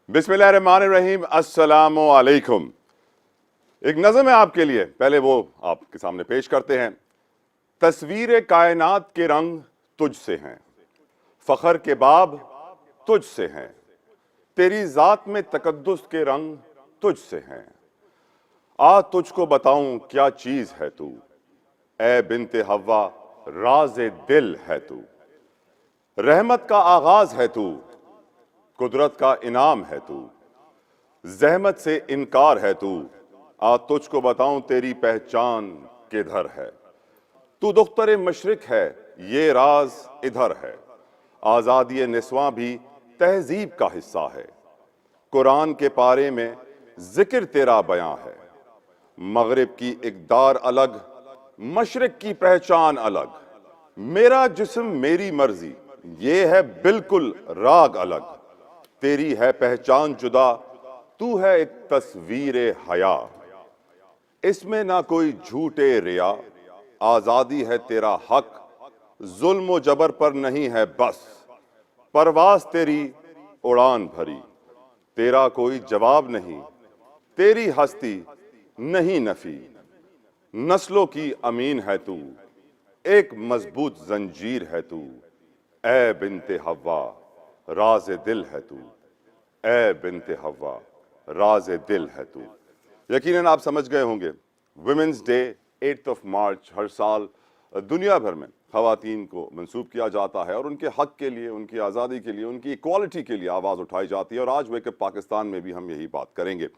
बिस्मिल्लाहिर्रहमानिर्रहीम, अस्सलामु अलैकुम। एक नज़म है आपके लिए, पहले वो आपके सामने पेश करते हैं। तस्वीर कायनात के रंग तुझसे हैं, फ़ख्र के बाब तुझसे हैं, तेरी ज़ात में तकद्दुस के रंग तुझसे हैं। आ तुझको बताऊं क्या चीज़ है तू, ए बिन्ते हव्वा राज़े दिल है तू। रहमत का आगाज़ है तू, कुदरत का इनाम है तू, ज़हमत से इनकार है तू। आ तुझको बताऊं तेरी पहचान किधर है। तू दुख्तर मशरिक है, ये राज इधर है। आज़ादी निस्वां भी तहजीब का हिस्सा है। कुरान के पारे में जिक्र तेरा बयां है। मगरिब की इक़दार अलग, मशरिक की पहचान अलग। मेरा जिस्म मेरी मर्जी, ये है बिल्कुल राग अलग। तेरी है पहचान जुदा, तू है एक तस्वीरे हया। इसमें ना कोई झूठे रिया, आज़ादी है तेरा हक। जुल्म व जबर पर नहीं है बस, परवास तेरी उड़ान भरी। तेरा कोई जवाब नहीं, तेरी हस्ती नहीं नफी। नस्लों की अमीन है तू, एक मजबूत जंजीर है तू। ए बिन्ते हव्वा राज़े दिल है तू, ए बिन्ते हव्वा राज़े दिल है तू। यकीनन आप समझ गए होंगे, वुमेन्स डे 8 मार्च हर साल दुनिया भर में ख़वातीन को मंसूब किया जाता है और उनके हक़ के लिए, उनकी आज़ादी के लिए, उनकी इक्वालिटी के लिए आवाज़ उठाई जाती है। और आज वेकअप पाकिस्तान में भी हम यही बात करेंगे।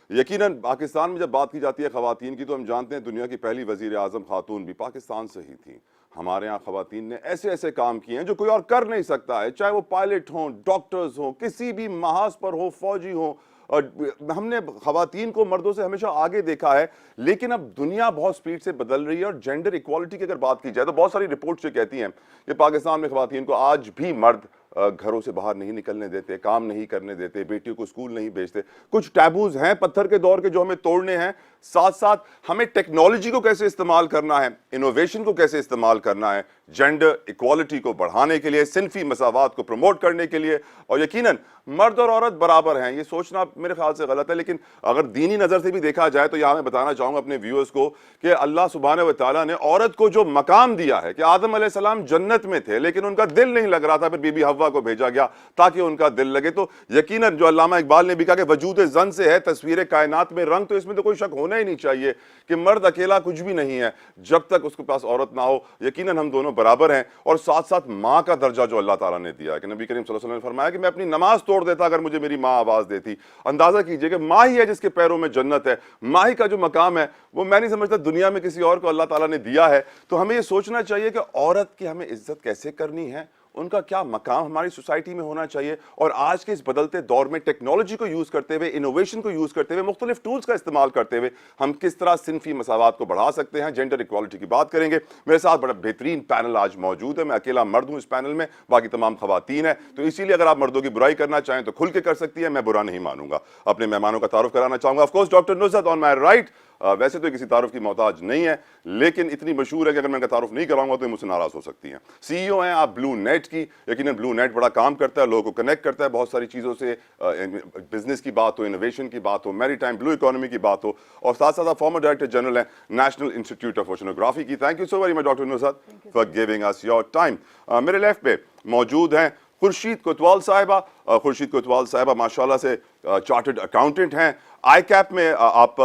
यकीनन पाकिस्तान में जब बात की जाती है ख़वातीन की, तो हम जानते हैं दुनिया की पहली वज़ीर आज़म खातून भी पाकिस्तान से ही थी। हमारे यहाँ ख़वातीन ने ऐसे ऐसे काम किए हैं जो कोई और कर नहीं सकता है, चाहे वो पायलट हों, डॉक्टर्स हों, किसी भी महाज पर हो, फौजी हों। और हमने ख़वातीन को मर्दों से हमेशा आगे देखा है, लेकिन अब दुनिया बहुत स्पीड से बदल रही है। और जेंडर इक्वालिटी की अगर बात की जाए तो बहुत सारी रिपोर्ट्स ये कहती हैं कि पाकिस्तान में ख़वातीन को आज भी मर्द घरों से बाहर नहीं निकलने देते, काम नहीं करने देते, बेटियों को स्कूल नहीं भेजते। कुछ टैबूज हैं पत्थर के दौर के जो हमें तोड़ने हैं। साथ साथ हमें टेक्नोलॉजी को कैसे इस्तेमाल करना है, इनोवेशन को कैसे इस्तेमाल करना है, जेंडर इक्वालिटी को बढ़ाने के लिए, सिनफी मसावात को प्रमोट करने के लिए। और यकीनन मर्द और औरत बराबर हैं, ये सोचना मेरे ख्याल से गलत है। लेकिन अगर दीनी नज़र से भी देखा जाए तो यहाँ मैं बताना चाहूँगा अपने व्यूअर्स को कि अल्लाह सुब्हानहू व तआला ने औरत को जो मकाम दिया है कि आदम अलैहिस्सलाम जन्नत में थे लेकिन उनका दिल नहीं लग रहा था, फिर बीबी हव्वा को भेजा गया ताकि उनका दिल लगे। तो यकीनन जो अल्लामा इकबाल ने भी कहा कि वजूद जन से है तस्वीर कायनात में रंग, तो इसमें तो कोई शक होना ही नहीं चाहिए कि मर्द अकेला कुछ भी नहीं है जब तक उसके पास औरत ना हो। यकीनन हम दोनों बराबर हैं। और साथ साथ माँ का दर्जा जो अल्लाह ताला ने दिया है कि नबी करीम सल्लल्लाहु अलैहि वसल्लम ने फरमाया कि मैं अपनी नमाज तोड़ देता अगर मुझे मेरी माँ आवाज़ देती। अंदाज़ा कीजिए कि माँ ही है जिसके पैरों में जन्नत है। माँ ही का जो मकाम है वो मैं नहीं समझता दुनिया में किसी और को अल्लाह ताला ने दिया है। तो हमें ये सोचना चाहिए कि औरत की हमें इज्जत कैसे करनी है, उनका क्या मकाम हमारी सोसाइटी में होना चाहिए। और आज के इस बदलते दौर में टेक्नोलॉजी को यूज़ करते हुए, इनोवेशन को यूज़ करते हुए, मुख्तलिफ टूल्स का इस्तेमाल करते हुए हम किस तरह सिनफी मसावात को बढ़ा सकते हैं, जेंडर इक्वालिटी की बात करेंगे। मेरे साथ बड़ा बेहतरीन पैनल आज मौजूद है। मैं अकेला मर्द हूँ इस पैनल में, बाकी तमाम खवातीन हैं। तो इसीलिए अगर आप मर्दों की बुराई करना चाहें तो खुल के कर सकती है, मैं बुरा नहीं मानूंगा। अपने मेहमानों का तारुफ कराना चाहूँगा। Of course doctor Nusrat on my right. वैसे तो किसी तारुफ की मोहताज नहीं है, लेकिन इतनी मशहूर है कि अगर मैं इनका तारुफ नहीं कराऊंगा तो मुझसे नाराज हो सकती हैं। सीईओ हैं आप ब्लू नेट की। यकीनन ब्लू नेट बड़ा काम करता है, लोगों को कनेक्ट करता है बहुत सारी चीज़ों से। बिजनेस की बात हो, इनोवेशन की बात हो, मैरीटाइम ब्लू इकोनॉमी की बात हो। और साथ साथ आप फॉर्मर डायरेक्टर जनरल हैं नेशनल इंस्टीट्यूट ऑफ ओशनोग्राफी की। Thank you so very much doctor Nusrat for giving us your time. मेरे लेफ्ट पे मौजूद हैं खुर्शीद कोतवाल साहिबा। खुर्शीद कोतवाल साहिबा माशाल्लाह से चार्टर्ड अकाउंटेंट हैं। आईकैप में आप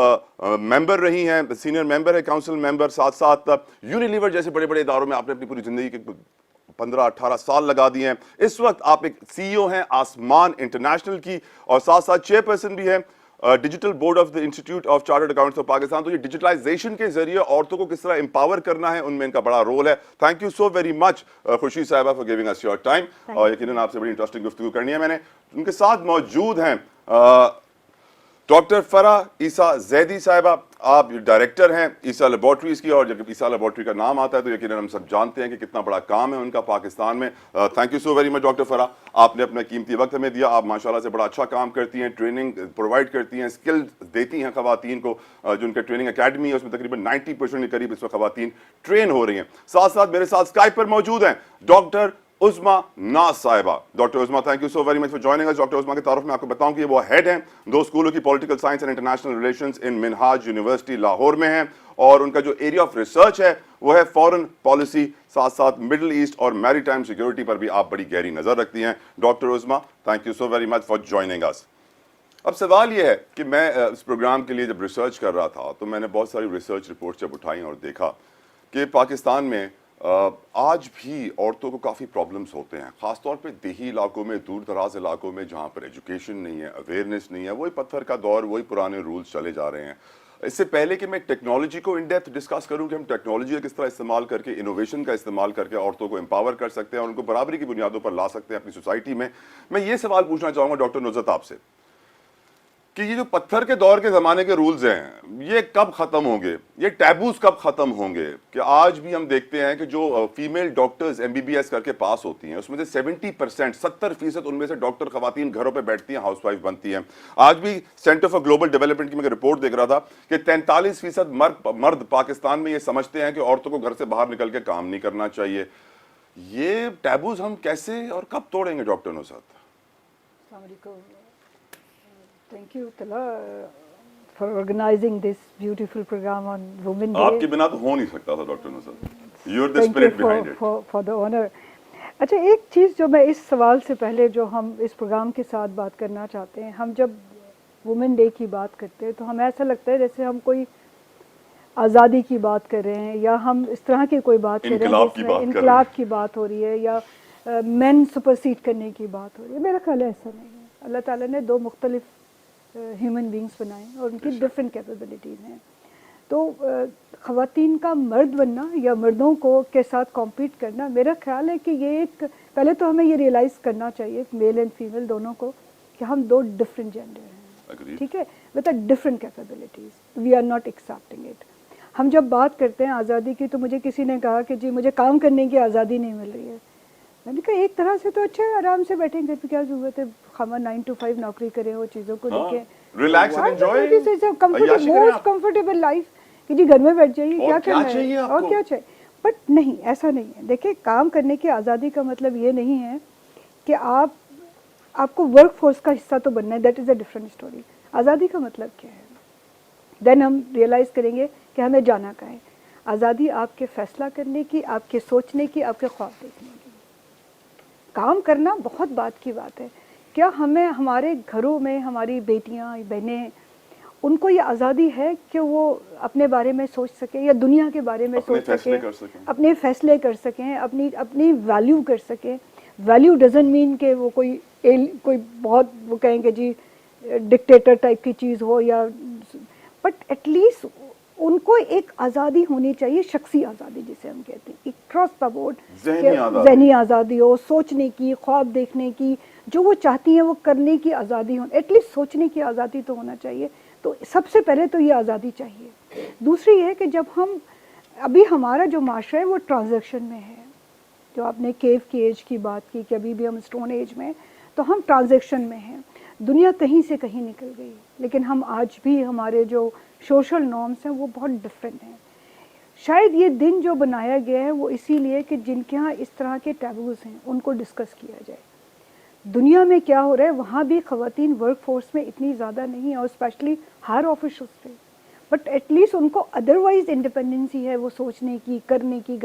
मेंबर रही हैं, सीनियर मेंबर है, काउंसिल मेंबर। साथ साथ यूनिलीवर जैसे बड़े बड़े इदारों में आपने अपनी पूरी जिंदगी के 15-18 साल लगा दिए हैं। इस वक्त आप एक सीईओ हैं आसमान इंटरनेशनल की, और साथ साथ चेयरपर्सन भी हैं digital board of the institute of chartered accountants of Pakistan. तो ये डिजिटलाइजेशन के जरिए औरतों को किस तरह एम्पावर करना है, उनमें इनका बड़ा रोल है। Thank you so very much Khurshid साहिबा for giving us your time. और यकीनन आपसे बड़ी इंटरेस्टिंग गुफ्तगू करनी है मैंने। उनके साथ मौजूद हैं डॉक्टर फरा ईसा जैदी साहिबा। आप डायरेक्टर हैं ईसा लेबॉर्ट्रीज की, और जब ईसा लेबॉर्ट्री का नाम आता है तो यकीनन हम सब जानते हैं कि कितना बड़ा काम है उनका पाकिस्तान में। Thank you so very much doctor फरा, आपने अपना कीमती वक्त हमें दिया। आप माशाल्लाह से बड़ा अच्छा काम करती हैं, ट्रेनिंग प्रोवाइड करती हैं, स्किल देती हैं खवातीन को। जो उनका ट्रेनिंग अकेडमी है उसमें तकरीबन 90% के करीब इस वक्त खवातीन ट्रेन हो रही हैं। साथ साथ मेरे साथ स्काइप पर मौजूद हैं doctor Uzma Naz sahiba. Doctor Uzma, thank you so very much for joining us. Doctor Uzma کے تعارف میں آپ کو بتاؤں کہ وہ ہیڈ ہیں 2 اسکولوں کی political science and international relations in Minhaj university Lahore میں ہیں, اور ان کا جو ایریا آف ریسرچ ہے وہ ہے فارن پالیسی, ساتھ ساتھ مڈل ایسٹ اور میری ٹائم سیکورٹی پر بھی آپ بڑی گہری نظر رکھتی ہیں. Doctor Uzma, thank you so very much for joining us. اب سوال یہ ہے کہ میں اس پروگرام کے لیے جب ریسرچ کر رہا تھا تو میں نے بہت ساری ریسرچ رپورٹ جب اٹھائیں اور دیکھا کہ پاکستان میں آج بھی عورتوں کو کافی پرابلمس ہوتے ہیں, خاص طور پہ دیہی علاقوں میں, دور دراز علاقوں میں جہاں پر ایجوکیشن نہیں ہے, اویئرنیس نہیں ہے, وہی پتھر کا دور, وہی پرانے رولز چلے جا رہے ہیں. اس سے پہلے کہ میں ٹیکنالوجی کو ان ڈیپتھ ڈسکس کروں کہ ہم ٹیکنالوجی کا کس طرح استعمال کر کے, انوویشن کا استعمال کر کے عورتوں کو امپاور کر سکتے ہیں اور ان کو برابری کی بنیادوں پر لا سکتے ہیں اپنی سوسائٹی میں یہ سوال پوچھنا چاہوں گا ڈاکٹر نصرت آپ سے کہ یہ جو پتھر کے دور کے زمانے کے رولز ہیں یہ کب ختم ہوں گے, یہ ٹیبوز کب ختم ہوں گے, کہ آج بھی ہم دیکھتے ہیں کہ جو فیمیل ڈاکٹرز MBBS کر کے پاس ہوتی ہیں اس میں سے 70% 70% ان میں سے ڈاکٹر خواتین گھروں پہ بیٹھتی ہیں, ہاؤس وائف بنتی ہیں. آج بھی سینٹر فار گلوبل ڈیولپمنٹ کی میں رپورٹ دیکھ رہا تھا کہ 43% مرد پاکستان میں یہ سمجھتے ہیں کہ عورتوں کو گھر سے باہر نکل کے کام نہیں کرنا چاہیے. یہ ٹیبوز ہم کیسے اور کب توڑیں گے ڈاکٹر نصرت؟ السلام علیکم. Thank you, Tala, for organizing this beautiful program on Women Day. آپ کے بنا تو ہو نہیں سکتا تھا doctor Nusrat. You're the spirit behind it. For the honor. اچھا, ایک چیز جو میں اس سوال سے پہلے جو ہم اس پروگرام کے ساتھ بات کرنا چاہتے ہیں, ہم جب وومن ڈے کی بات کرتے ہیں تو ہمیں ایسا لگتا ہے جیسے ہم کوئی آزادی کی بات کر رہے ہیں یا ہم اس طرح کی کوئی بات کر رہے ہیں جس میں انقلاب کی بات ہو رہی ہے یا مین سپرسیڈ کرنے کی بات ہو رہی ہے. میرا خیال ہے ایسا نہیں ہے. اللہ تعالیٰ نے 2 مختلف ہیومن بینگس بنائے اور ان کی ڈفرینٹ کیپیبلٹیز ہیں. تو خواتین کا مرد بننا یا مردوں کو کے ساتھ کمپیٹ کرنا, میرا خیال ہے کہ یہ ایک, پہلے تو ہمیں یہ ریئلائز کرنا چاہیے میل اینڈ فیمیل دونوں کو کہ ہم 2 ڈفرینٹ جینڈر ہیں, ٹھیک ہے, with a different capabilities. We are not accepting it. ہم جب بات کرتے ہیں آزادی کی تو مجھے کسی نے کہا کہ جی مجھے کام کرنے کی آزادی نہیں مل رہی ہے. میں نے کہا ایک طرح سے تو اچھا ہے, آرام سے بیٹھیں گھر پہ, کیا ضرورت ہے خامہ 9 to 5 نوکری کریں, وہ چیزوں کو دیکھیں, relax and enjoy most comfortable life کہ جی گھر میں بیٹھ جائیے, کیا کرنا ہے اور کیا چاہیے. بٹ نہیں, ایسا نہیں ہے. دیکھیں, کام کرنے کی آزادی کا مطلب یہ نہیں ہے کہ آپ کو ورک فورس کا حصہ تو بننا ہے, that is a different story. آزادی کا مطلب کیا ہے, دین ہم ریئلائز کریں گے کہ ہمیں جانا کہاں ہے. آزادی آپ کے فیصلہ کرنے کی, آپ کے سوچنے کی, آپ کے خواب دیکھنے کی. کام کرنا بہت بات کی بات ہے. کیا ہمیں ہمارے گھروں میں ہماری بیٹیاں بہنیں ان کو یہ آزادی ہے کہ وہ اپنے بارے میں سوچ سکیں یا دنیا کے بارے میں سوچ سکیں, اپنے فیصلے کر سکیں, اپنی ویلیو کر سکیں. ویلیو ڈزنٹ مین کہ وہ کوئی بہت وہ کہیں کہ جی ڈکٹیٹر ٹائپ کی چیز ہو یا, بٹ ایٹ لیسٹ ان کو ایک آزادی ہونی چاہیے, شخصی آزادی جسے ہم کہتے ہیں, اکراس دا بورڈ, ذہنی آزادی ہو, سوچنے کی, خواب دیکھنے کی, جو وہ چاہتی ہیں وہ کرنے کی آزادی ہو, ایٹ لیسٹ سوچنے کی آزادی تو ہونا چاہیے. تو سب سے پہلے تو یہ آزادی چاہیے. دوسری یہ ہے کہ جب ہم ابھی ہمارا جو معاشرہ ہے وہ ٹرانزیکشن میں ہے, جو آپ نے کیو کی ایج کی بات کی کہ ابھی بھی ہم اسٹون ایج میں, تو ہم ٹرانزیکشن میں ہیں. دنیا کہیں سے کہیں نکل گئی, لیکن ہم آج بھی ہمارے جو سوشل نارمس ہیں وہ بہت ڈفرینٹ ہیں. شاید یہ دن جو بنایا گیا ہے وہ اسی لیے کہ جن کے ہاں اس طرح کے ٹیبوز ہیں ان کو ڈسکس کیا جائے. دنیا میں کیا ہو رہا ہے, وہاں بھی خواتین ورک فورس میں اتنی زیادہ نہیں ہیں, اور اسپیشلی ہائر آفیشلس پہ, بٹ ایٹ لیسٹ ان کو ادروائز انڈیپینڈنسی ہے وہ سوچنے کی, کرنے کی.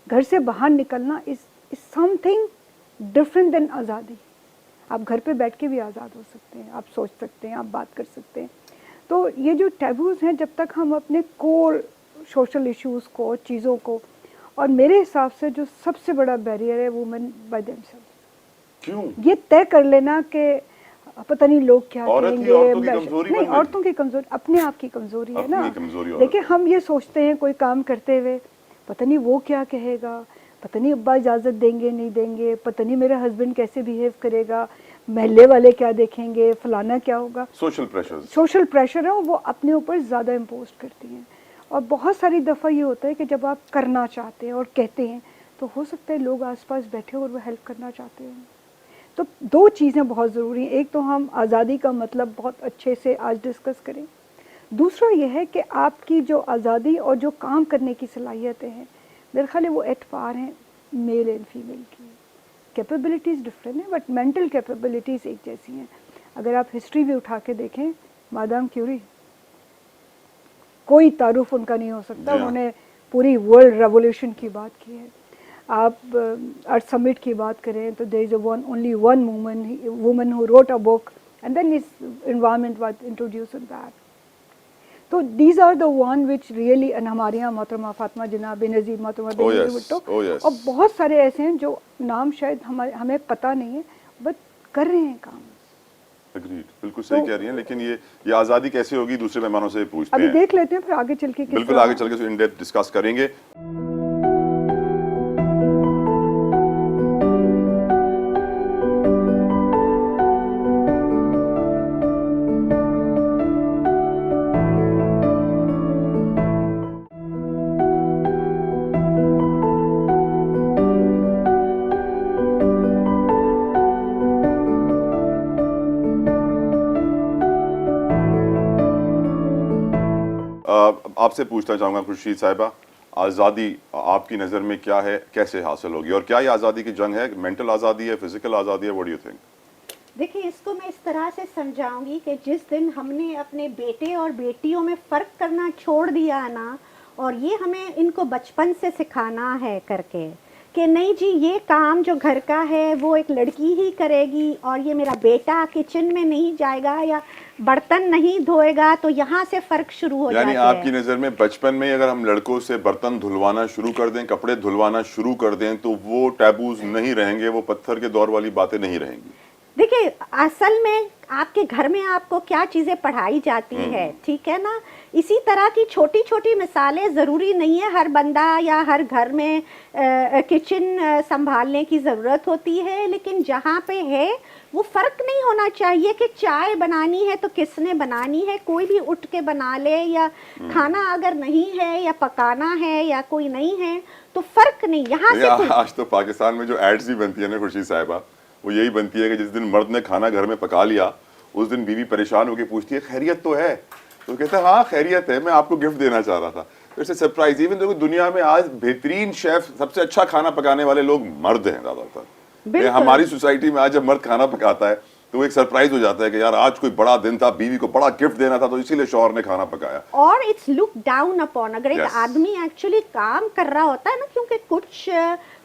گھر سے باہر نکلنا از سم تھنگ ڈفرینٹ دین آزادی. آپ گھر پہ بیٹھ کے بھی آزاد ہو سکتے ہیں, آپ سوچ سکتے ہیں, آپ بات کر سکتے ہیں. تو یہ جو ٹیبوز ہیں, جب تک ہم اپنے کور سوشل ایشوز کو, چیزوں کو, اور میرے حساب سے جو سب سے بڑا بیریئر ہے وومن بائی دیم سیلف, یہ طے کر لینا کہ پتہ نہیں لوگ کیا کہیں گے. نہیں, عورتوں کی کمزوری اپنے آپ کی کمزوری ہے نا. دیکھیں, ہم یہ سوچتے ہیں کوئی کام کرتے ہوئے پتہ نہیں وہ کیا کہے گا, پتہ نہیں ابا اجازت دیں گے نہیں دیں گے, پتہ نہیں میرا ہسبینڈ کیسے بیہیو کرے گا, محلے والے کیا دیکھیں گے, فلانا کیا ہوگا. سوشل پریشر ہے وہ اپنے اوپر زیادہ امپوز کرتی ہیں. اور بہت ساری دفعہ یہ ہوتا ہے کہ جب آپ کرنا چاہتے ہیں اور کہتے ہیں تو ہو سکتا ہے لوگ آس پاس بیٹھے اور وہ ہیلپ کرنا چاہتے ہیں. تو 2 چیزیں بہت ضروری ہیں. ایک تو ہم آزادی کا مطلب بہت اچھے سے آج ڈسکس کریں. دوسرا یہ ہے کہ آپ کی جو آزادی اور جو کام کرنے کی صلاحیتیں ہیں, میرے خیال ہے وہ ایٹ پار ہیں میل اینڈ فیمیل کی. कैपेबिलिटीज़ डिफरेंट हैं बट मेंटल कैपेबिलिटीज़ एक जैसी हैं. अगर आप हिस्ट्री भी उठा के देखें, मादाम क्यूरी, कोई तारुफ उनका नहीं हो सकता. उन्होंने पूरी वर्ल्ड रेवोल्यूशन की बात की है. आप अर्थ समिट की बात करें तो there is only one woman who wrote a book and then this environment was introduce in that. तो these are the one which really, and हमारे यहाँ मोहतरमा फातिमा जिन्ना बेनज़ीर, मोहतरमा बेनज़ीर भुट्टो, और बहुत सारे ऐसे हैं जो नाम शायद हमें पता नहीं है बट कर रहे हैं काम. Agreed. बिल्कुल सही कह रही हैं. लेकिन ये आज़ादी कैसे होगी दूसरे मेहमानों से पूछते हैं. अभी देख लेते हैं, फिर आगे चल के बिल्कुल आगे चल के इन डेप्थ डिस्कस करेंगे. आपसे पूछना चाहूँगा खुर्शीद साहिबा, आज़ादी आपकी नज़र में क्या है, कैसे हासिल होगी, और क्या ये आज़ादी की जंग है, मेंटल आज़ादी है, फिजिकल आज़ादी है, व्हाट डू यू थिंक? देखिए, इसको मैं इस तरह से समझाऊंगी कि जिस दिन हमने अपने बेटे और बेटियों में फ़र्क करना छोड़ दिया ना, और ये हमें इनको बचपन से सिखाना है करके कि नहीं जी, ये काम जो घर का है वो एक लड़की ही करेगी, और ये मेरा बेटा किचन में नहीं जाएगा या बर्तन नहीं धोएगा, तो यहाँ से फ़र्क शुरू हो जाता है. यानी आपकी नज़र में बचपन में अगर हम लड़कों से बर्तन धुलवाना शुरू कर दें, कपड़े धुलवाना शुरू कर दें, तो वो टैबूज नहीं रहेंगे, वो पत्थर के दौर वाली बातें नहीं रहेंगी. देखिए, असल में आपके घर में आपको क्या चीज़ें पढ़ाई जाती है, ठीक है ना, इसी तरह की छोटी छोटी मिसालें. ज़रूरी नहीं है हर बंदा या हर घर में किचन संभालने की ज़रूरत होती है, लेकिन जहाँ पे है वो फ़र्क नहीं होना चाहिए कि चाय बनानी है तो किसने बनानी है, कोई भी उठ के बना ले, या खाना अगर नहीं है या पकाना है या कोई नहीं है तो फ़र्क नहीं. यहाँ से आज तो पाकिस्तान में जो एड्स भी बनती है ना खुर्शीद साहिबा, वो यही बनती है कि जिस दिन मर्द ने खाना घर में पका लिया, उस दिन बीवी परेशान होकर पूछती है खैरियत तो है, तो कहता है हाँ खैरियत है, मैं आपको गिफ्ट देना चाह रहा था. It's a surprise. इवन देखो दुनिया में आज बेहतरीन शेफ, सबसे अच्छा खाना पकाने वाले लोग मर्द हैं ज़्यादातर. हमारी सोसाइटी में आज जब मर्द खाना पकाता है तो एक सरप्राइज हो जाता है कि यार आज कोई बड़ा दिन था, बीवी को बड़ा गिफ्ट देना था, तो इसीलिए शौहर ने खाना पकाया. और इट्स लुक डाउन अपॉन. अगर एक आदमी एक्चुअली काम कर रहा होता है ना, क्योंकि कुछ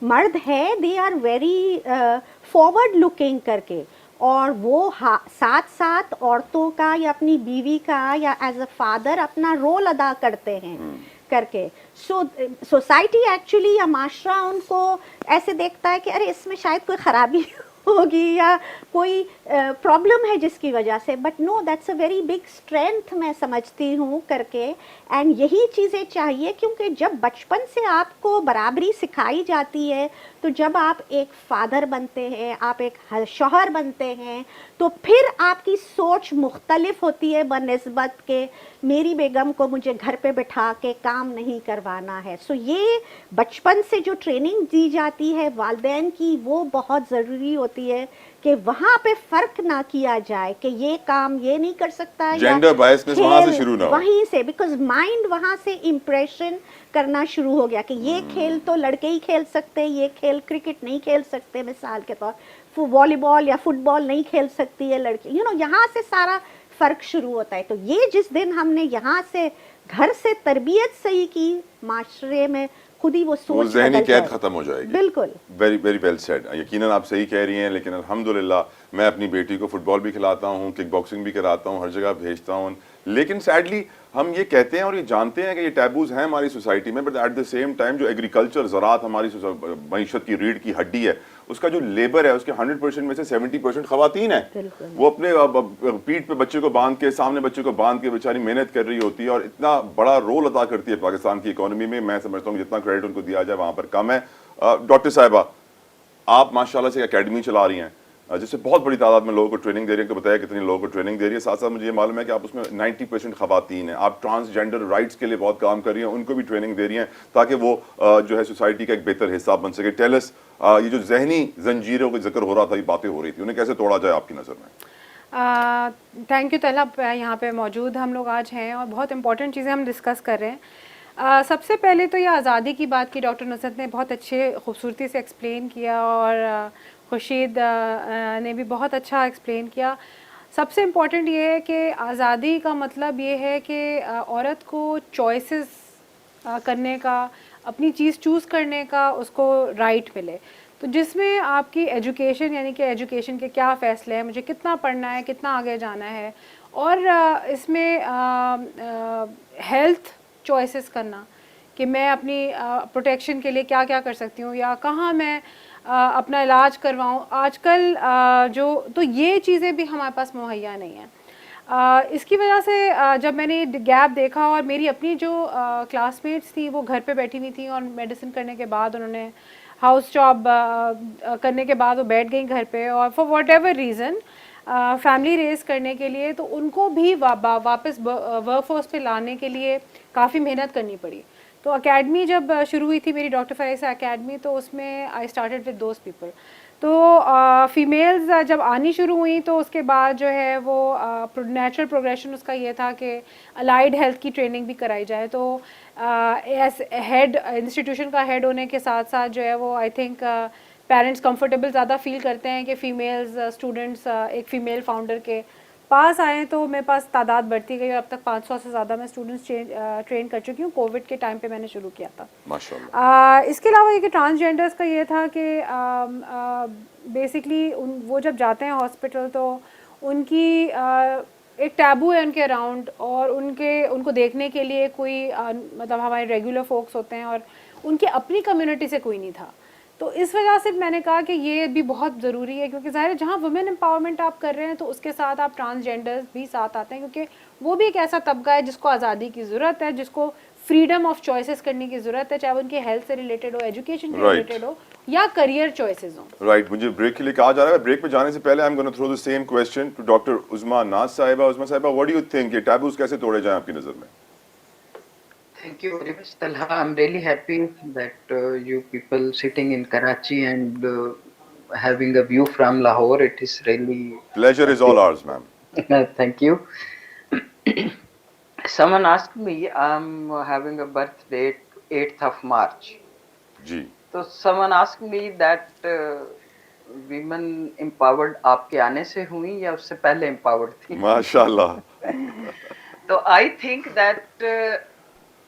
मर्द है they are very forward looking करके, और वो साथ साथ औरतों का या अपनी बीवी का या एज अ फादर अपना रोल अदा करते हैं करके. सोसाइटी एक्चुअली या माशरा उनको ऐसे देखता है कि अरे इसमें शायद कोई ख़राबी होगी या कोई प्रॉब्लम है जिसकी वजह से, but no, that's a very big strength मैं समझती हूँ करके. एंड यही चीज़ें चाहिए, क्योंकि जब बचपन से आपको बराबरी सिखाई जाती है, तो जब आप एक फादर बनते हैं, आप एक शौहर बनते हैं, तो फिर आपकी सोच मुख्तलिफ होती है बनिस्बत के मेरी बेगम को मुझे घर पे बिठा के काम नहीं करवाना है. सो ये बचपन से जो ट्रेनिंग दी जाती है वालिदैन की, वो बहुत ज़रूरी होती है कि वहाँ पे फ़र्क ना किया जाए कि ये काम ये नहीं कर सकता, जेंडर बायसनेस वहाँ से शुरू ना हो, वहीं से, बिकॉज माइंड वहाँ से इम्प्रेशन करना शुरू हो गया कि ये खेल तो लड़के ही खेल सकते हैं, ये खेल क्रिकेट नहीं खेल सकते मिसाल के तौर, वॉलीबॉल या फुटबॉल नहीं खेल सकती है लड़की, यहाँ से सारा फ़र्क शुरू होता है. तो ये जिस दिन हमने यहाँ से घर से तरबियत सही की, माशरे में खुद ही वो सोच ज़हनी कैद खत्म हो जाएगी. बिल्कुल. Very very well said. यकीनन आप सही कह रही हैं, लेकिन अल्हम्दुलिल्लाह मैं अपनी बेटी को फुटबॉल भी खिलाता हूँ, किक बॉक्सिंग भी कराता हूँ, हर जगह भेजता हूँ. लेकिन सैडली हम ये कहते हैं और ये जानते हैं कि ये टैबूज हैं हमारी सोसाइटी में, but at the same time जो एग्रीकल्चर, ज़राअत हमारी मईशत की रीढ़ की हड्डी है, उसका जो लेबर है उसके 100% में से 70% ख़वातीन है. वो अपने पीठ पे बच्चे को बांध के, सामने बच्चे को बांध के बेचारी मेहनत कर रही होती है, और इतना बड़ा रोल अदा करती है पाकिस्तान की इकोनॉमी में. मैं समझता हूँ जितना क्रेडिट उनको दिया जाए वहाँ पर कम है. डॉक्टर साहिबा, आप माशाल्लाह से एकेडमी चला रही हैं जिससे बहुत बड़ी तादाद में लोगों को ट्रेनिंग दे रही है, तो बताया कितनी लोगों को ट्रेनिंग दे रही है. साथ साथ मुझे ये मालूम है कि आप उसमें 90% ख़वातीन हैं. आप ट्रांसजेंडर राइट्स के लिए बहुत काम कर रही हैं, उनको भी ट्रेनिंग दे रही हैं ताकि वो जो है सोसाइटी का एक बेहतर हिस्सा बन सके. टेल अस, ये जो जहनी जंजीरों का जिक्र हो रहा था, ये बातें हो रही थी, उन्हें कैसे तोड़ा जाए आपकी नज़र में? थैंक यू तलब, यहाँ पे मौजूद हम लोग आज हैं और बहुत इंपॉर्टेंट चीज़ें हम डिस्कस कर रहे हैं. सबसे पहले तो ये आज़ादी की बात की डॉक्टर नुसरत ने बहुत अच्छे खूबसूरती से एक्सप्लेन किया, और खुर्शीद ने भी बहुत अच्छा एक्सप्लेन किया. सबसे इम्पॉर्टेंट ये है कि आज़ादी का मतलब ये है कि औरत को चॉइसेस करने का, अपनी चीज़ चूज़ करने का उसको राइट मिले. तो जिसमें आपकी एजुकेशन, यानी कि एजुकेशन के क्या फ़ैसले हैं, मुझे कितना पढ़ना है, कितना आगे जाना है, और इसमें हेल्थ चॉइसेस करना कि मैं अपनी प्रोटेक्शन के लिए क्या क्या कर सकती हूँ या कहाँ मैं अपना इलाज करवाऊँ. आजकल जो तो ये चीज़ें भी हमारे पास मुहैया नहीं हैं. इसकी वजह से जब मैंने गैप देखा, और मेरी अपनी जो क्लासमेट्स थी वो घर पे बैठी हुई थी और मेडिसिन करने के बाद उन्होंने हाउस जॉब करने के बाद वो बैठ गई घर पे, और for whatever reason family race करने के लिए, तो उनको भी वापस वर्क फोर्स पे लाने के लिए काफ़ी मेहनत करनी पड़ी. तो एकेडमी जब शुरू हुई थी मेरी, डॉक्टर फ़ाइज़ा एकेडमी, तो उसमें I started with those people. तो फ़ीमेल्स जब आनी शुरू हुई तो उसके बाद जो है वो नेचुरल प्रोग्रेशन उसका ये था कि अलाइड हेल्थ की ट्रेनिंग भी कराई जाए. तो एज हेड, इंस्टीट्यूशन का हेड होने के साथ साथ जो है वो आई थिंक पेरेंट्स कंफर्टेबल ज़्यादा फील करते हैं कि फ़ीमेल्स स्टूडेंट्स एक फ़ीमेल फाउंडर के पास आए. तो मेरे पास तादाद बढ़ती गई और अब तक 500 से ज़्यादा मैं स्टूडेंट्स ट्रेन कर चुकी हूँ. कोविड के टाइम पे मैंने शुरू किया था. माशाल्लाह. इसके अलावा ये कि ट्रांसजेंडर्स का ये था कि बेसिकली वो जब जाते हैं हॉस्पिटल तो उनकी एक टैबू है उनके अराउंड, और उनको देखने के लिए कोई मतलब हमारे रेगुलर फोक्स होते हैं और उनकी अपनी कम्युनिटी से कोई नहीं था. तो इस वजह से मैंने कहा कि ये भी बहुत ज़रूरी है, क्योंकि ज़ाहिर है जहाँ वुमेन एम्पावरमेंट आप कर रहे हैं तो उसके साथ आप ट्रांसजेंडर्स भी साथ आते हैं, क्योंकि वो भी एक ऐसा तबका है जिसको आज़ादी की ज़रूरत है, जिसको फ्रीडम ऑफ चॉइसेस करने की ज़रूरत है, चाहे वो उनकी हेल्थ से रिलेटेड हो, एजुकेशन से रिलेटेड हो, या करियर चॉइसेस हो. राइट. मुझे ब्रेक के लिए कहा जा रहा है. ब्रेक पे जाने से पहले I am gonna throw the same question to doctor Uzma Naz साहिबा. उज़मा साहिबा, व्हाट डू यू थिंक, ये टैबूज कैसे तोड़े जाएं आपकी नज़र में? Thank you very much, Talha. I'm really happy that you people sitting in Karachi and having a view from Lahore. It is really Pleasure is all ours, ma'am. Thank you. Someone asked me, I'm having a birth date 8th of March. Ji. So someone asked me that women empowered आपके आने से हुई या उससे पहले empowered थी? माशाल्लाह. तो I think that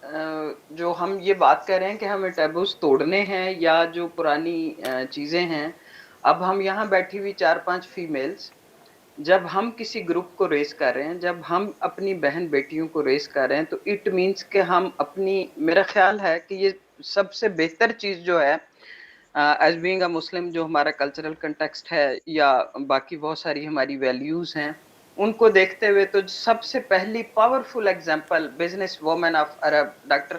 जो हम ये बात कर रहे हैं कि हमें टैबूज तोड़ने हैं या जो पुरानी चीज़ें हैं, अब हम यहाँ बैठी हुई 4-5 फीमेल्स, जब हम किसी ग्रुप को रेस कर रहे हैं, जब हम अपनी बहन बेटियों को रेस कर रहे हैं, तो इट मीन्स कि हम अपनी, मेरा ख्याल है कि ये सबसे बेहतर चीज़ जो है एज बीइंग अ मुस्लिम, जो हमारा कल्चरल कंटेक्स्ट है या बाकी बहुत सारी हमारी वैल्यूज़ हैं, उनको देखते हुए तो सबसे पहली powerful example business woman of Arab doctor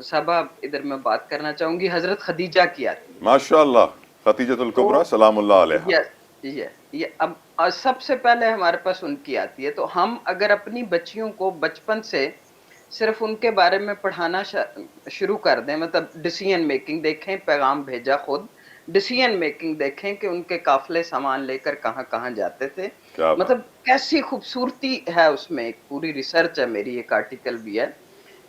साहब, इधर मैं बात करना चाहूंगी, हजरत खदीजा की आती है. माशाल्लाह. खदीजतुल कुबरा सलामुल्लाह अलैहा. ये अब सबसे पहले हमारे पास उनकी आती है. तो हम अगर अपनी बच्चियों को बचपन से सिर्फ उनके बारे में पढ़ाना शुरू कर दें, मतलब डिसीजन मेकिंग देखें, पैगाम भेजा खुद, डिसीजन मेकिंग देखें कि उनके काफले सामान लेकर कहाँ कहाँ जाते थे, मतलब कैसी खूबसूरती है उसमें. एक पूरी रिसर्च है मेरी, एक आर्टिकल भी है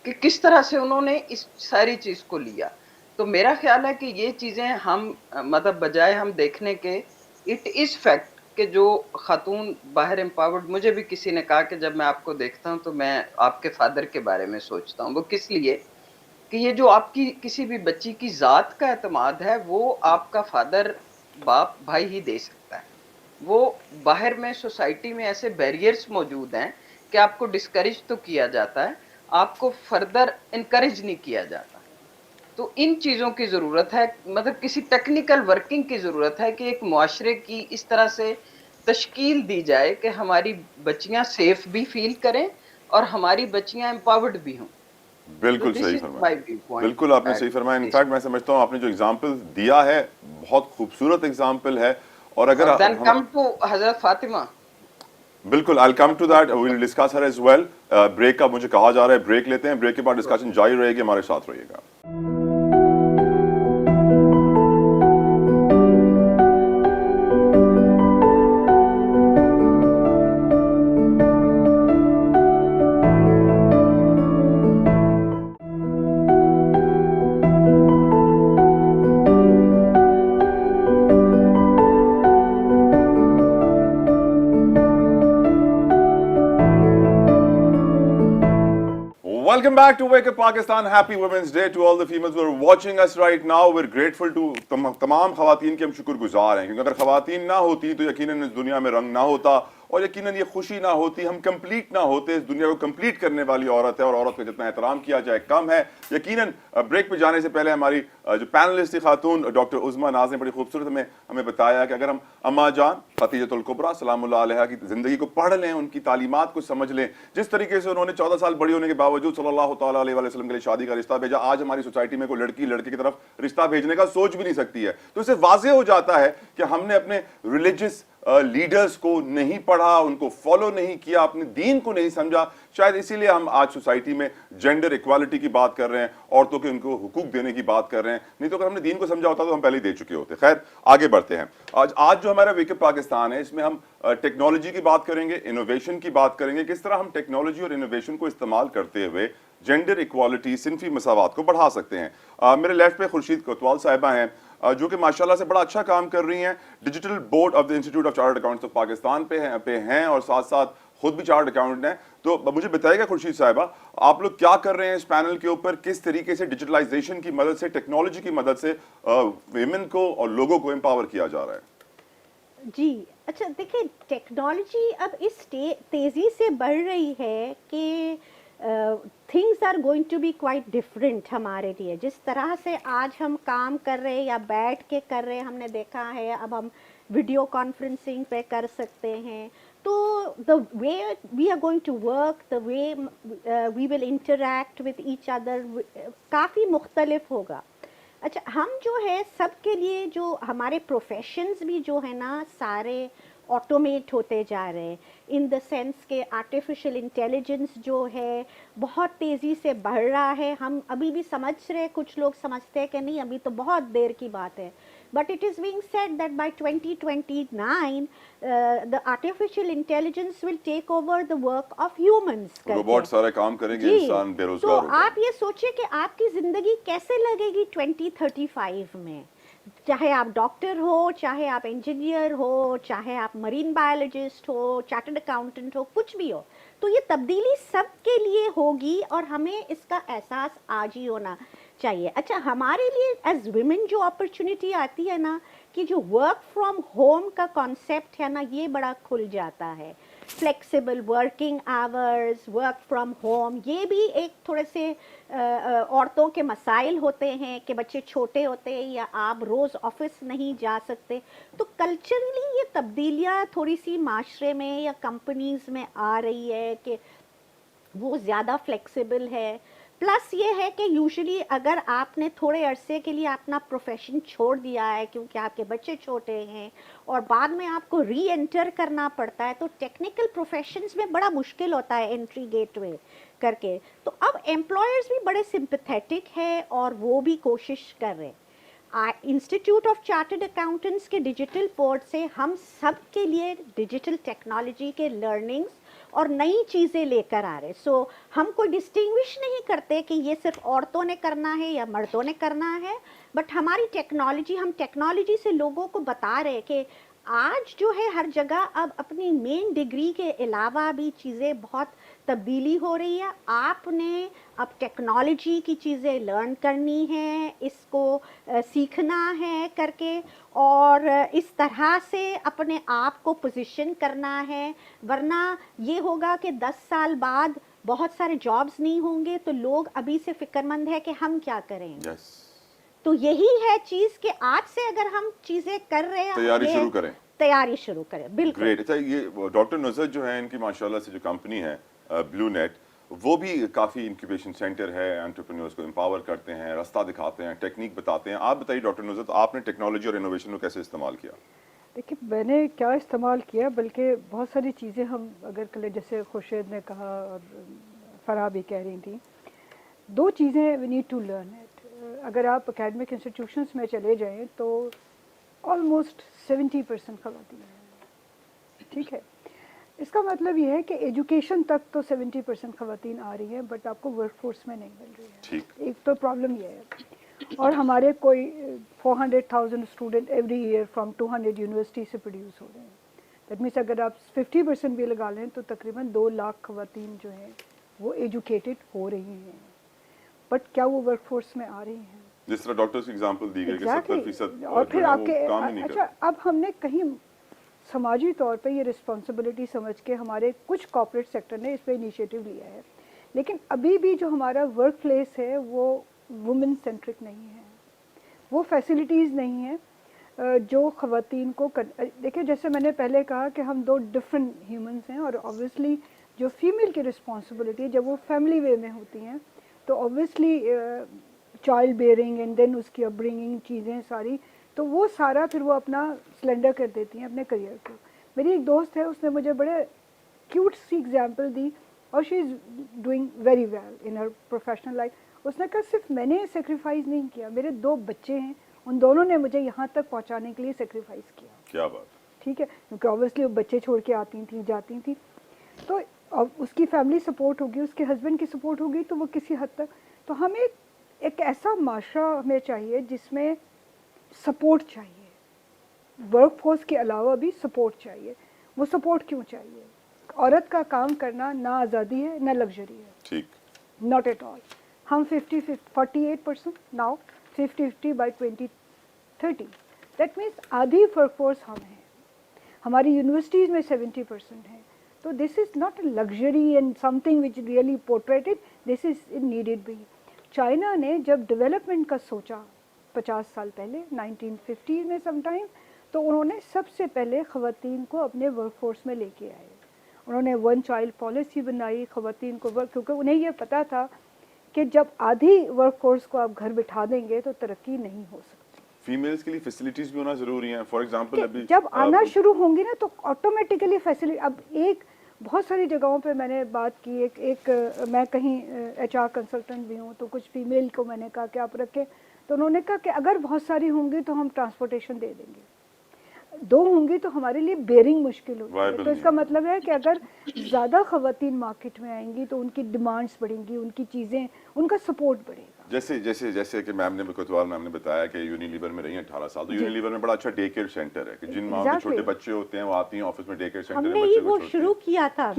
कि किस तरह से उन्होंने इस सारी चीज को लिया. तो मेरा ख्याल है कि ये चीजें हम मतलब बजाय हम देखने के, इट इज फैक्ट कि जो खातून बाहर एम्पावर्ड, मुझे भी किसी ने कहा कि जब मैं आपको देखता हूँ तो मैं आपके फादर के बारे में सोचता हूँ. वो किस लिए कि ये जो आपकी किसी भी बच्ची की ज़ात का एतमाद है वो आपका फादर, बाप, भाई ही दे सकता है. वो बाहर में सोसाइटी में ऐसे बैरियर्स मौजूद हैं कि आपको डिस्करेज तो किया जाता है, आपको फर्दर इनकरेज नहीं किया जाता. तो इन चीज़ों की ज़रूरत है, मतलब किसी टेक्निकल वर्किंग की ज़रूरत है कि एक मुआशरे की इस तरह से तश्कील दी जाए कि हमारी बच्चियां सेफ भी फील करें और हमारी बच्चियां एम्पावर्ड भी हों. बिल्कुल सही फरमाया. बिल्कुल आपने सही फरमाया. इनफैक्ट मैं समझता हूँ आपने जो एग्जांपल दिया है बहुत खूबसूरत एग्जांपल है. और अगर then come to हज़रत फातिमा. बिल्कुल, I'll come to that. We'll discuss her as well. Break का मुझे कहा जा रहा है, ब्रेक लेते हैं. ब्रेक के बाद डिस्कशन जारी रहेगी. हमारे साथ रहिएगा. Welcome back to Wake Up Pakistan. Happy Women's Day to all the females who are watching us right now. We're grateful to तमाम ख़वातीन के हम शुक्रगुजार हैं, क्योंकि अगर ख़वातीन ना होती तो यकीनन इस दुनिया में रंग ना होता और यकीनन ये खुशी ना होती, हम कंप्लीट ना होते। इस दुनिया को कंप्लीट करने वाली औरत है और औरत का जितना एहतराम किया जाए कम है। यकीनन ब्रेक पे जाने से पहले हमारी जो पैनलिस्ट थी खातून डॉक्टर उज़मा नाज़ ने बड़ी खूबसूरत हमें बताया कि अगर हम अम्मा जान खदीजतुल कुबरा सलामुल्लाह अलैहा की ज़िंदगी को पढ़ लें, उनकी तालीमात को समझ लें, जिस तरीके से उन्होंने 14 साल बड़ी होने के बावजूद सल्लल्लाहु तआला अलैहि वसल्लम के लिए शादी का रिश्ता भेजा, आज हमारी सोसाइटी में कोई लड़की लड़के की तरफ रिश्ता भेजने का सोच भी नहीं सकती है। तो इससे वाज़ेह हो जाता है कि हमने अपने रिलीजियस लीडर्स को नहीं पढ़ा, उनको फॉलो नहीं किया, अपने दीन को नहीं समझा। शायद इसीलिए हम आज सोसाइटी में जेंडर इक्वालिटी की बात कर रहे हैं, औरतों के उनको हुकूक देने की बात कर रहे हैं। नहीं तो अगर हमने दीन को समझा होता तो हम पहले ही दे चुके होते। खैर, आगे बढ़ते हैं। आज जो हमारा वेक अप पाकिस्तान है, इसमें हम टेक्नोलॉजी की बात करेंगे, इनोवेशन की बात करेंगे, किस तरह हम टेक्नोलॉजी और इनोवेशन को इस्तेमाल करते हुए जेंडर इक्वालिटी, सिनफी मसावात को बढ़ा सकते हैं। मेरे लेफ्ट पे खुर्शीद कोतवाल साहिबा हैं, जो कि माशाल्लाह से बड़ा अच्छा काम कर रही हैं। Digital board of the institute of chartered accountants of Pakistan पे हैं और साथ साथ खुद भी चार्टर्ड अकाउंटेंट हैं। तो मुझे बताइएगा खुर्शीद साहिबा, आप लोग क्या कर रहे हैं इस पैनल के ऊपर, किस तरीके से डिजिटलाइजेशन की मदद से, टेक्नोलॉजी की मदद से विमेन को और लोगों को एम्पावर किया जा रहा है? जी अच्छा, देखिए टेक्नोलॉजी अब इस तेज़ी से बढ़ रही है कि things are going to be quite different हमारे लिए। जिस तरह से आज हम काम कर रहे हैं या बैठ के कर रहे हैं, हमने देखा है अब हम वीडियो कॉन्फ्रेंसिंग पे कर सकते हैं। तो the way we are going to work, the way we will interact with each other काफ़ी मुख्तलिफ होगा। अच्छा, हम जो है सबके लिए जो हमारे प्रोफेशंस भी जो है ना सारे ऑटोमेट होते जा रहे हैं, इन द सेंस के आर्टिफिशियल इंटेलिजेंस जो है बहुत तेज़ी से बढ़ रहा है। हम अभी भी समझ रहे, कुछ लोग समझते हैं कि नहीं अभी तो बहुत देर की बात है, but it is being said that by 2029 the artificial intelligence will take over the work of humans. Robot सारे काम करेंगे, इंसान बेरोजगार तो होगा। आप ये सोचिए कि आपकी ज़िंदगी कैसे लगेगी 2035 में। चाहे आप डॉक्टर हो, चाहे आप इंजीनियर हो, चाहे आप मरीन बायोलॉजिस्ट हो, चार्टर्ड अकाउंटेंट हो, कुछ भी हो, तो ये तब्दीली सबके लिए होगी और हमें इसका एहसास आज ही होना चाहिए। अच्छा, हमारे लिए एज विमेन जो अपॉर्चुनिटी आती है ना कि जो वर्क फ्रॉम होम का कॉन्सेप्ट है ना, ये बड़ा खुल जाता है। Flexible working hours, work from home, ये भी एक थोड़े से औरतों के मसाइल होते हैं कि बच्चे छोटे होते हैं या आप रोज़ ऑफिस नहीं जा सकते। तो कल्चरली ये तब्दीलियाँ थोड़ी सी माशरे में या कंपनीज़ में आ रही है कि वो ज़्यादा फ्लेक्सिबल है। प्लस ये है कि यूजुअली अगर आपने थोड़े अरसे के लिए अपना प्रोफेशन छोड़ दिया है क्योंकि आपके बच्चे छोटे हैं और बाद में आपको री एंटर करना पड़ता है, तो टेक्निकल प्रोफेशंस में बड़ा मुश्किल होता है एंट्री गेटवे करके। तो अब एम्प्लॉयर्स भी बड़े सिंपैथेटिक है और वो भी कोशिश कर रहे हैं। इंस्टीट्यूट ऑफ चार्टर्ड अकाउंटेंट्स के डिजिटल पोर्ट से हम सब के लिए डिजिटल टेक्नोलॉजी के लर्निंग्स और नई चीज़ें लेकर आ रहे। सो हम कोई डिस्टिंग्विश नहीं करते कि ये सिर्फ औरतों ने करना है या मर्दों ने करना है, बट हमारी टेक्नोलॉजी, हम टेक्नोलॉजी से लोगों को बता रहे कि आज जो है हर जगह अब अपनी मेन डिग्री के अलावा भी चीज़ें बहुत तब्दीली हो रही है। आपने अब टेक्नोलॉजी की चीज़ें लर्न करनी है, इसको सीखना है करके, और इस तरह से अपने आप को पोजीशन करना है। वरना ये होगा कि 10 साल बाद बहुत सारे जॉब्स नहीं होंगे तो लोग अभी से फिक्रमंद है कि हम क्या करेंगे। तो यही है चीज़ कि आज से अगर हम चीज़ें कर रहे हैं, तैयारी शुरू करें। बिल्कुल ग्रेट। अच्छा, ये डॉक्टर नुज़रत जो है, इनकी माशाल्लाह से जो कंपनी है ब्लू नेट, वो भी काफ़ी इंक्यूबेशन सेंटर है, एंटरप्रेन्योर्स को एम्पावर करते हैं, रास्ता दिखाते हैं, टेक्निक बताते हैं। आप बताइए डॉक्टर नुज़रत, आपने टेक्नोलॉजी और इनोवेशन को कैसे इस्तेमाल किया? देखिए, मैंने क्या इस्तेमाल किया, बल्कि बहुत सारी चीज़ें हम अगर कल जैसे खुर्शीद ने कहा और फराह भी कह रही थी, दो चीज़ें we need to learn it. अगर आप एकेडमिक इंस्टीट्यूशंस में चले जाएं तो ऑलमोस्ट 70% खवातीन हैं, ठीक है। इसका मतलब ये है कि एजुकेशन तक तो 70% खवातीन आ रही हैं, बट आपको वर्कफोर्स में नहीं मिल रही है। ठीक। एक तो प्रॉब्लम ये है। और हमारे कोई 400,000 student every year from 200 university से प्रोड्यूस हो रहे हैं। दैट मीन्स अगर आप 50% भी लगा लें तो तकरीबन 2 लाख खवातीन जो हैं وہ ایجوکیٹڈ ہو رہی ہیں, بٹ کیا وہ ورک فورس میں آ رہی ہیں؟ جس طرح ڈاکٹرز کی ایگزامپل دی گئی کہ 70% اور پھر آپ کے کام ہی نہیں اچھا اب ہم نے کہیں سماجی طور پہ یہ رسپانسبلٹی سمجھ کے ہمارے کچھ کارپوریٹ سیکٹر نے اس پہ انیشیٹو لیا ہے, لیکن ابھی بھی جو ہمارا ورک پلیس ہے وہ وومن سینٹرک نہیں ہے, وہ فیسلٹیز نہیں ہیں جو خواتین کو دیکھیں جیسے میں نے پہلے کہا کہ ہم دو ڈفرینٹ ہیومنس ہیں, اور اوبویسلی جو فیمیل کی رسپانسبلٹی جب وہ فیملی وے میں ہوتی ہیں تو obviously child bearing and then اس کی اپ برنگنگ چیزیں ساری, تو وہ سارا پھر وہ اپنا سلینڈر کر دیتی ہیں اپنے کریئر کو. میری ایک دوست ہے, اس نے مجھے بڑے کیوٹ سی ایگزامپل دی, اور she is doing very well in her professional life. اس نے کہا صرف میں نے سیکریفائز نہیں کیا, میرے 2 بچے ہیں, ان دونوں نے مجھے یہاں تک پہنچانے کے لیے سیکریفائز کیا. کیا بات, ٹھیک ہے, کیونکہ اوبویسلی وہ بچے چھوڑ کے آتی تھیں جاتی تھیں, تو اس کی فیملی سپورٹ ہوگی, اس کے ہسبینڈ کی سپورٹ ہوگی, تو وہ کسی حد تک. تو ہمیں ایک ایسا معاشرہ ہمیں چاہیے جس میں سپورٹ چاہیے, ورک فورس کے علاوہ بھی سپورٹ چاہیے. وہ سپورٹ کیوں چاہیے؟ عورت کا کام کرنا نہ آزادی ہے نہ لگژری ہے, ٹھیک, ناٹ ایٹ آل. ہم 48% ناؤ 50-50 بائی 2030, دیٹ مینس آدھی ورک فورس ہم ہیں. ہماری یونیورسٹیز میں 70% ہیں. تو this is not a luxury and something which really portrayed, this is needed بھی. چائنا نے جب ڈیولپمنٹ کا سوچا 50 سال پہلے 1950 میں سم ٹائم, تو انہوں نے سب سے پہلے خواتین کو اپنے ورک فورس میں لے کے آئے. انہوں نے 1 چائلڈ پالیسی بنائی, خواتین کو ورک, کیونکہ انہیں یہ پتا تھا کہ جب آدھی ورک فورس کو آپ گھر بٹھا دیں گے تو ترقی نہیں ہو سکتی. فیمیلز کے لیے فیسلٹیز بھی ہونا ضروری ہیں. فار ایگزامپل ابھی جب آنا شروع ہوں گی نا تو آٹومیٹیکلی فیسلٹی. اب ایک بہت ساری جگہوں پہ میں نے بات کی, ایک میں کہیں HR کنسلٹنٹ بھی ہوں, تو کچھ فیمیل کو میں نے کہا کہ آپ رکھیں, تو انہوں نے کہا کہ اگر بہت ساری ہوں گی تو ہم ٹرانسپورٹیشن دے دیں گے, 2 ہوں گی تو ہمارے لیے بیئرنگ مشکل ہوگی. تو اس کا مطلب ہے کہ اگر زیادہ خواتین مارکیٹ میں آئیں گی تو ان کی ڈیمانڈس بڑھیں گی, ان کی چیزیں, ان کا سپورٹ بڑھے گا. جیسے کہ میم نے کوتوال میم نے بتایا کہ یونیلیور میں رہی ہیں 18 سال, تو یونیلیور میں بڑا اچھا ڈے کیئر سینٹر ہے کہ جن ماں کے چھوٹے بچے ہوتے ہیں وہ آتی ہیں آفس میں ڈے کیئر سینٹر میں بچے کو چھوڑتی ہیں. شروع کیا تھا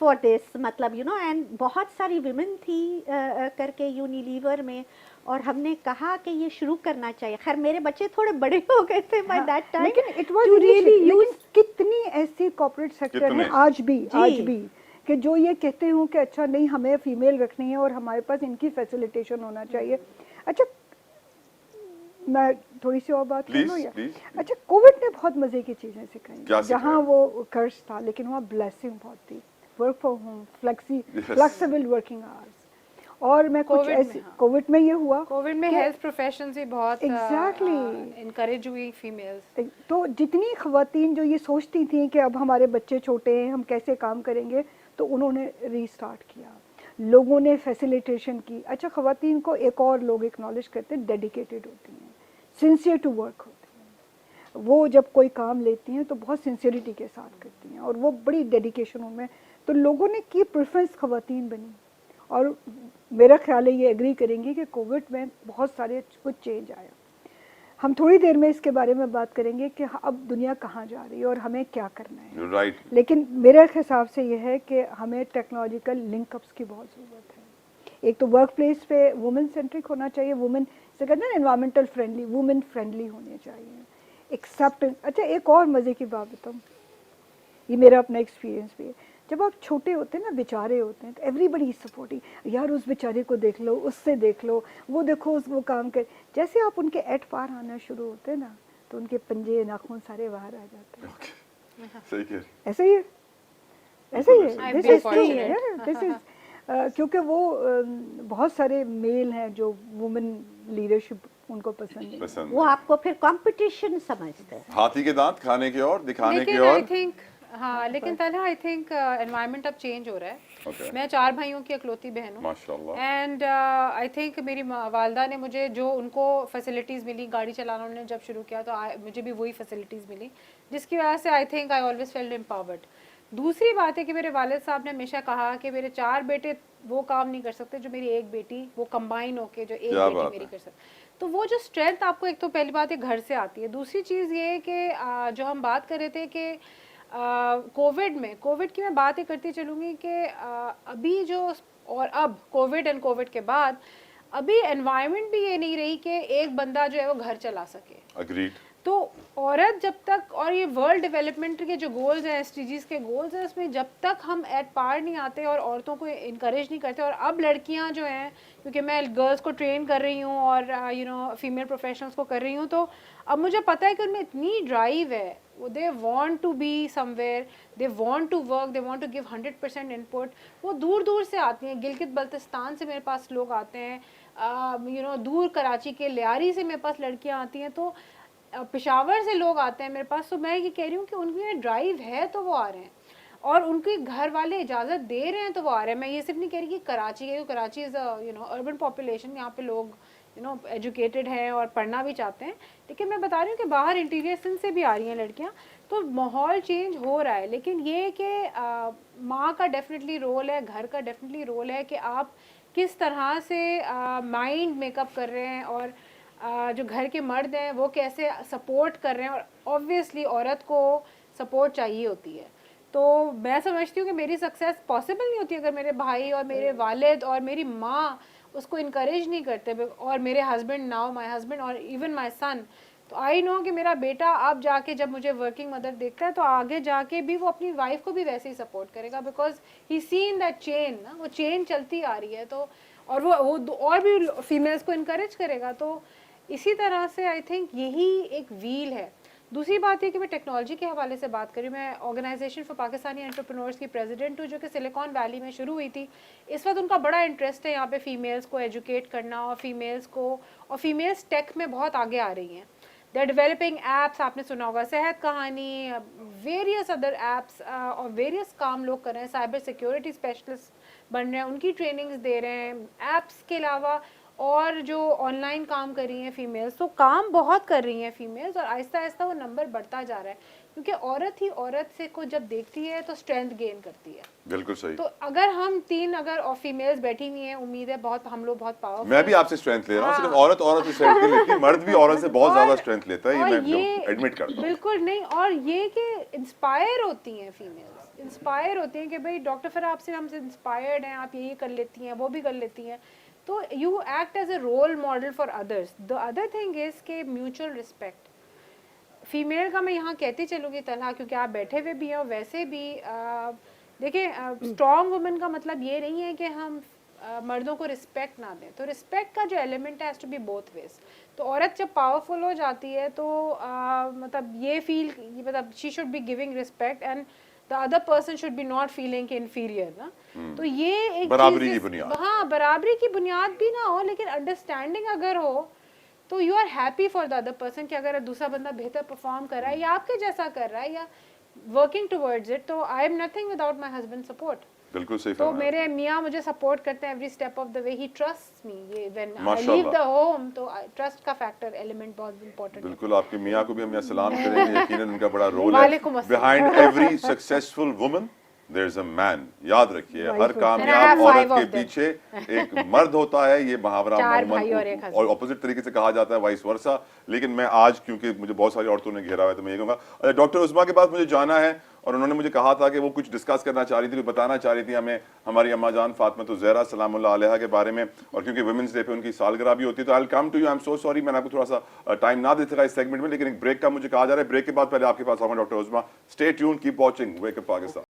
فار دس, مطلب یو نو, اینڈ بہت ساری ویمن تھی کر کے یونیلیور میں, اور ہم نے کہا کہ یہ شروع کرنا چاہیے. خیر میرے بچے تھوڑے بڑے ہو گئے تھے بائی دیٹ ٹائم, لیکن اٹ واز ریئلی, کتنی ایسی کارپوریٹ سیکٹر ہیں آج بھی کہ جو یہ کہتے ہوں کہ اچھا نہیں ہمیں فیمیل رکھنی ہے اور ہمارے پاس ان کی فیسیلیٹیشن ہونا چاہیے. اچھا میں تھوڑی سی اور بات کر لوں یا اچھا, کووڈ نے بہت مزے کی چیزیں سکھائی, جہاں وہ کرس تھا لیکن وہاں بلیسنگ بہت تھی. Work from home, flexible working hours. اور میں کچھ ایسے کووڈ میں یہ ہوا, کووڈ میں ہیلتھ پروفیشنز بھی بہت انکریج ہوئی فیمیلز. تو جتنی خواتین جو یہ سوچتی تھیں کہ اب ہمارے بچے چھوٹے ہیں ہم کیسے کام کریں گے, تو انہوں نے ری اسٹارٹ کیا, لوگوں نے فیسیلیٹیشن کی. اچھا خواتین کو ایک اور لوگ اکنالج کرتے ہیں, ڈیڈیکیٹڈ ہوتی ہیں, سنسیئر ٹو ورک ہوتی ہیں. وہ جب کوئی کام لیتی ہیں تو بہت سنسیئرٹی کے ساتھ کرتی ہیں, اور وہ بڑی ڈیڈیکیشن ان میں. تو لوگوں نے کی پریفرنس خواتین بنی, اور میرا خیال ہے یہ ایگری کریں گے کہ کووڈ میں بہت سارے کچھ چینج آیا. ہم تھوڑی دیر میں اس کے بارے میں بات کریں گے کہ اب دنیا کہاں جا رہی ہے اور ہمیں کیا کرنا ہے. لیکن میرے حساب سے یہ ہے کہ ہمیں ٹیکنالوجیکل لنک اپس کی بہت ضرورت ہے. ایک تو ورک پلیس پہ وومن سینٹرک ہونا چاہیے, وومن سے کہتے ہیں انوائرمنٹل فرینڈلی, وومن فرینڈلی ہونے چاہیے, ایکسیپٹنس. اچھا ایک اور مزے کی بات بتاؤں, یہ میرا اپنا ایکسپیرینس بھی ہے. جب آپ چھوٹے ہوتے ہیں نا, بیچارے ہوتے ہیں, تو ایوری بڈی از سپورٹنگ, یار اس بیچارے کو دیکھ لو, اس سے دیکھ لو, وہ دیکھو وہ کام کر. جیسے آپ ان کے ایٹ پار آنا شروع ہوتے ہیں نا, تو ان کے پنجے ناخن سارے باہر آ جاتے ہیں. ایسے ہی ہے. کیونکہ وہ بہت سارے میل ہیں جو وومن لیڈرشپ ان کو پسند ہے, وہ آپ کو پھر کمپٹیشن سمجھتے ہیں. ہاتھی کے دانت کھانے کے اور دکھانے کے اور. ہاں لیکن طلحہ آئی تھنک انوائرمنٹ اب چینج ہو رہا ہے. میں 4 بھائیوں کی اکلوتی بہن ہوں, ماشاءاللہ, اینڈ آئی تھنک میری والدہ نے مجھے جو ان کو فیسلٹیز ملی, گاڑی چلانا انہوں نے جب شروع کیا تو مجھے بھی وہی فیسلٹیز ملی, جس کی وجہ سے I think I always field empowered. دوسری بات ہے کہ میرے والد صاحب نے ہمیشہ کہا کہ میرے 4 بیٹے وہ کام نہیں کر سکتے جو میری ایک بیٹی, وہ کمبائن ہو کے جو ایک بیٹی میری کر سکتے. تو وہ جو اسٹرینتھ آپ کو ایک تو پہلی بات ہے گھر سے آتی ہے. دوسری چیز یہ ہے کہ جو ہم بات کر رہے تھے کہ कोविड की मैं बात ही करती चलूँगी कि अभी जो और अब कोविड के बाद अभी एनवायरनमेंट भी ये नहीं रही कि एक बंदा जो है वो घर चला सके। अग्रीड। तो औरत जब तक, और ये वर्ल्ड डेवलपमेंट के जो गोल्स हैं, एसडीजीज के गोल्स हैं, उसमें जब तक हम एट पार नहीं आते और औरतों को इनकरेज नहीं करते, और अब लड़कियां जो हैं, क्योंकि मैं गर्ल्स को ट्रेन कर रही हूँ और फीमेल प्रोफेशनल्स को कर रही हूँ, तो अब मुझे पता है कि उनमें इतनी ड्राइव है, they want to be somewhere, they want to work, they want to give 100% input. वो दूर दूर से आती हैं, गिलगित बल्तिस्तान से मेरे पास लोग आते हैं, दूर कराची के लियारी से मेरे पास लड़कियाँ आती हैं, तो पेशावर से लोग आते हैं मेरे पास। तो मैं ये कह रही हूँ कि उनमें ड्राइव है तो वो आ रहे हैं, और उनके घर वाले इजाज़त दे रहे हैं तो वो आ रहे हैं। मैं ये सिर्फ नहीं कह रही कि कराची इज़ अर्बन पॉपुलेशन, यहाँ पे लोग एजुकेटेड हैं और पढ़ना भी चाहते हैं, लेकिन मैं बता रही हूँ कि बाहर इंटीरियर सिंध से भी आ रही हैं लड़कियाँ। तो माहौल चेंज हो रहा है, लेकिन ये कि माँ का डेफिनेटली रोल है, घर का डेफिनेटली रोल है कि आप किस तरह से माइंड मेकअप कर रहे हैं, और जो घर के मर्द हैं वो कैसे सपोर्ट कर रहे हैं। और ऑब्वियसली औरत को सपोर्ट चाहिए होती है। तो मैं समझती हूँ कि मेरी सक्सेस पॉसिबल नहीं होती अगर मेरे भाई और मेरे वालिद और मेरी माँ उसको इनकरेज नहीं करते, और मेरे हस्बैंड, नाउ माय हस्बैंड, और इवन माय सन। तो आई नो कि मेरा बेटा अब जाके जब मुझे वर्किंग मदर देखता है तो आगे जाके भी वो अपनी वाइफ को भी वैसे ही सपोर्ट करेगा, because he seen that chain ना, वो चेन चलती आ रही है। तो और वो और भी फीमेल्स को इनकरेज करेगा। तो इसी तरह से आई थिंक यही एक व्हील है। दूसरी बात है कि मैं टेक्नोलॉजी के हवाले से बात करी, मैं ऑर्गेनाइजेशन फॉर पाकिस्तानी एंटरप्रेन्योर्स की प्रेसिडेंट हूँ, जो कि सिलिकॉन वैली में शुरू हुई थी। इस वक्त उनका बड़ा इंटरेस्ट है यहाँ पे फीमेल्स को एजुकेट करना, और फीमेल्स टेक में बहुत आगे आ रही हैं। दे आर डेवलपिंग एप्स, आपने सुना होगा सेहत कहानी, वेरियस अदर एप्स, और वेरियस काम लोग कर रहे हैं। साइबर सिक्योरिटी स्पेशलिस्ट बन रहे हैं, उनकी ट्रेनिंग्स दे रहे हैं। एप्स के अलावा और जो ऑनलाइन काम कर रही हैं फीमेल्स, तो काम बहुत कर रही हैं फीमेल्स, और आहिस्ता आहिस्ता वो नंबर बढ़ता जा रहा है, क्योंकि औरत ही औरत से को जब देखती है तो स्ट्रेंथ गेन करती है। बिल्कुल सही। तो अगर हम तीन और फीमेल्स बैठी हुई हैं, उम्मीद है बहुत हम लोग बहुत पावरफुल। मैं भी आपसे स्ट्रेंथ ले रहा हूँ। सिर्फ औरत से स्ट्रेंथ नहीं लेती, मर्द भी औरत से बहुत ज्यादा स्ट्रेंथ लेता है, ये मैं एडमिट करता हूँ। बिल्कुल नहीं, और ये कि इंस्पायर होती हैं फीमेल्स, इंस्पायर होती हैं कि भाई डॉक्टर फिर आपसे हमसे इंस्पायर्ड हैं, आप ये कर लेती हैं, वो भी कर लेती हैं। तो you act as a role model for others. The other thing is के म्यूचुअल रिस्पेक्ट। फीमेल का मैं यहाँ कहती चलूँगी तलहा, क्योंकि आप बैठे हुए भी हैं, और वैसे भी देखिए स्ट्रॉन्ग वुमेन का मतलब ये नहीं है कि हम मर्दों को रिस्पेक्ट ना दें। तो रिस्पेक्ट का जो एलिमेंट है टू बी बोथ वेज। तो औरत जब पावरफुल हो जाती है तो मतलब ये फील, मतलब she should be giving respect and the other person should be not feeling inferior ना। तो ये एक बराबरी की बुनियाद, हाँ बराबरी की बुनियाद भी ना हो, लेकिन अंडरस्टैंडिंग अगर हो तो you are happy for the other person कि अगर दूसरा बंदा बेहतर परफॉर्म कर रहा है या आपके जैसा कर रहा है या वर्किंग टुवर्ड्स इट। तो I am nothing without my husband support. बिल्कुल सही। तो मेरे मियाँ मुझे सपोर्ट करते हैं every step of the way. He trusts me. ये when I leave the home, तो ट्रस्ट का फैक्टर एलिमेंट बहुत इंपॉर्टेंट है। बिल्कुल, आपके मियाँ को भी हम यहाँ सलाम करेंगे, यकीनन उनका बड़ा रोल है। Behind every successful woman there is a man. याद रखिए, हर कामयाब औरत के पीछे एक मर्द होता है। ये मुहावरा और ऑपोजिट तरीके से कहा जाता है, वाइस वर्सा। लेकिन मैं आज, क्योंकि मुझे बहुत सारी औरतों ने घेरा हुआ है, तो मैं ये कहूँगा डॉक्टर उस्मा के पास मुझे जाना है, और उन्होंने मुझे कहा था कि वो कुछ डिस्कस करना चाह रही थी, बताना चाह रही थी हमें हमारी अम्मा जान फातिमा ज़हरा सलामुल्लाह अलैहा के बारे में, और क्योंकि वुमेन्स डे पे उनकी सालगिरह भी होती है। तो I will come to you. I am so sorry, मैंने आपको थोड़ा सा टाइम ना दे सका इस सेगमेंट में, लेकिन एक ब्रेक का मुझे कहा जा रहा है। ब्रेक के बाद पहले आपके पास आऊंगा doctor Usma. Stay tuned, keep watching wake up Pakistan.